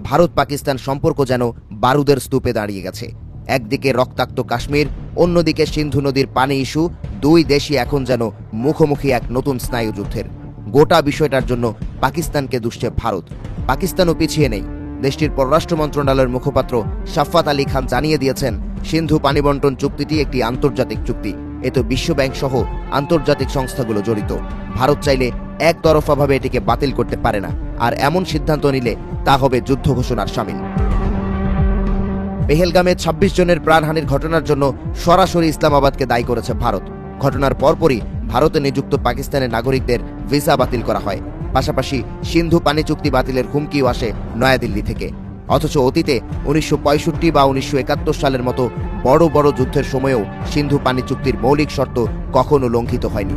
ভারত পাকিস্তান সম্পর্ক যেন বারুদের স্তূপে দাঁড়িয়ে গেছে। একদিকে রক্তাক্ত কাশ্মীর, অন্যদিকে সিন্ধু নদীর পানি ইস্যু। দুই দেশই এখন যেন মুখোমুখি এক নতুন স্নায়ুযুদ্ধের। গোটা বিষয়টার জন্য পাকিস্তানকে দুষছে ভারত। পাকিস্তানও পিছিয়ে নেই। দেশটির পররাষ্ট্র মন্ত্রণালয়ের মুখপাত্র শাফাত আলী খান জানিয়ে দিয়েছেন, সিন্ধু পানি বন্টন চুক্তিটি একটি আন্তর্জাতিক চুক্তি। এতে বিশ্বব্যাংক সহ আন্তর্জাতিক সংস্থাগুলো জড়িত। ভারত চাইলে একতরফাভাবে এটিকে বাতিল করতে পারে না, আর এমন সিদ্ধান্ত নিলে তা হবে যুদ্ধ ঘোষণার শামিল। পেহেলগামে ২৬ জনের প্রাণহানির ঘটনার জন্য সরাসরি ইসলামাবাদকে দায়ী করেছে ভারত। ঘটনার পরপরই ভারতে নিযুক্ত পাকিস্তানের নাগরিকদের ভিসা বাতিল করা হয়। পাশাপাশি সিন্ধু পানি চুক্তি বাতিলের হুমকিও আসে নয়াদিল্লি থেকে। অথচ অতীতে ১৯৬৫ বা ১৯৭১ সালের মতো বড় বড় যুদ্ধের সময়েও সিন্ধু পানি চুক্তির মৌলিক শর্ত কখনো লঙ্ঘিত হয়নি।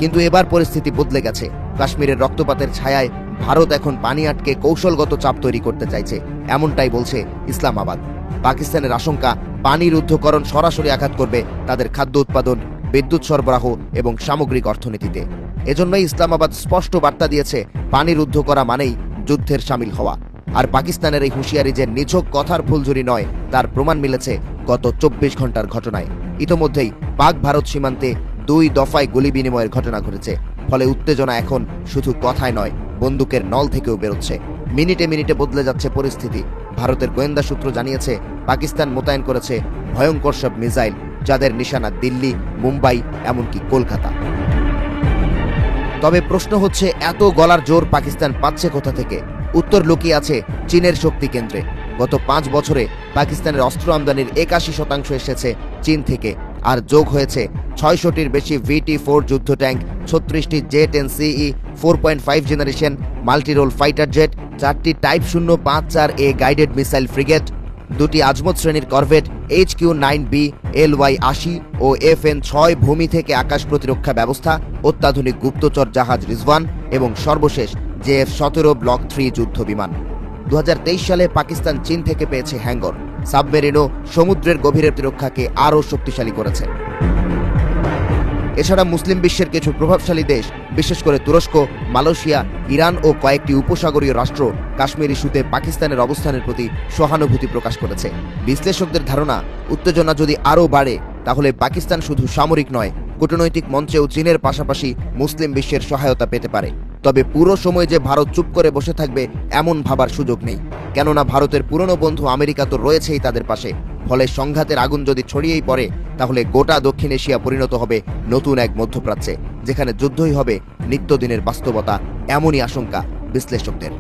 কিন্তু এবার পরিস্থিতি বদলে গেছে। কাশ্মীরের রক্তপাতের ছায়ায় ভারত এখন পানি আটকে কৌশলগত চাপ তৈরি করতে চাইছে, এমনটাই বলছে ইসলামাবাদ। পাকিস্তানের আশঙ্কা, পানি রুদ্ধকরণ সরাসরি আঘাত করবে তাদের খাদ্য উৎপাদন, বিদ্যুৎ সরবরাহ এবং সামগ্রিক অর্থনীতিতে। এজন্যই ইসলামাবাদ স্পষ্ট বার্তা দিয়েছে, পানি রুদ্ধ করা মানেই যুদ্ধের শামিল হওয়া। আর পাকিস্তানের এই হুঁশিয়ারি যে নিছক কথার ফুলঝুরি নয়, তার প্রমাণ মিলেছে গত ২৪ ঘন্টার ঘটনায়। ইতোমধ্যেই পাক ভারত সীমান্তে ২ দফায় গুলি বিনিময়ের ঘটনা ঘটেছে। ফলে উত্তেজনা এখন শুধু কথায় নয়, বন্দুকের নল থেকেও বেরোচ্ছে। মিনিটে মিনিটে বদলে যাচ্ছে পরিস্থিতি। ভারতের গোয়েন্দা সূত্র জানিয়েছে, পাকিস্তান মোতায়েন করেছে ভয়ঙ্কর সব মিসাইল, যাদের নিশানা দিল্লি, মুম্বাই, এমনকি কলকাতা। তবে প্রশ্ন হচ্ছে, এত গলার জোর পাকিস্তান পাচ্ছে কোথা থেকে? উত্তর লুকিয়ে আছে চীনের শক্তি কেন্দ্রে। গত ৫ বছরে পাকিস্তানের অস্ত্র আমদানির ৮১% এসেছে চীন থেকে, আর যোগ হয়েছে ৬০০টির বেশি VT-4 যুদ্ধ ট্যাঙ্ক, ৩৬টি J-10CE 4.5 generation multirole fighter jet, ৪টি type 054A guided missile frigate, ২টি আজমত শ্রেণীর করভেট HQ-9B LY-80 ও FN-6 ভূমি থেকে আকাশ প্রতিরক্ষা ব্যবস্থা, অত্যাধুনিক গুপ্তচর জাহাজ রিজওয়ান এবং সর্বশেষ JF-17 ব্লক 3 যুদ্ধ বিমান। ২০২৩ সালে পাকিস্তান চীন থেকে পেয়েছে হ্যাঙ্গর, সাবমেরিন ও সমুদ্রের গভীরে প্রতিরক্ষাকে আরও শক্তিশালী করেছে। এছাড়া মুসলিম বিশ্বের কিছু প্রভাবশালী দেশ, বিশেষ করে তুরস্ক, মালয়েশিয়া, ইরান ও কয়েকটি উপসাগরীয় রাষ্ট্র কাশ্মীর ইস্যুতে পাকিস্তানের অবস্থানের প্রতি সহানুভূতি প্রকাশ করেছে। বিশ্লেষকদের ধারণা, উত্তেজনা যদি আরও বাড়ে, তাহলে পাকিস্তান শুধু সামরিক নয়, কূটনৈতিক মঞ্চেও চীনের পাশাপাশি মুসলিম বিশ্বের সহায়তা পেতে পারে। তবে পুরো সময় যে ভারত চুপ করে বসে থাকবে এমন ভাবার সুযোগ নেই, কেননা ভারতের পুরনো বন্ধু আমেরিকা তো রয়েছেই তাদের পাশে। ফলে সংঘাতের আগুন যদি ছড়িয়েই পড়ে, তাহলে গোটা দক্ষিণ এশিয়া পরিণত হবে নতুন এক মধ্যপ্রাচ্যে, যেখানে যুদ্ধই হবে নিত্যদিনের বাস্তবতা, এমনই আশঙ্কা বিশ্লেষকদের।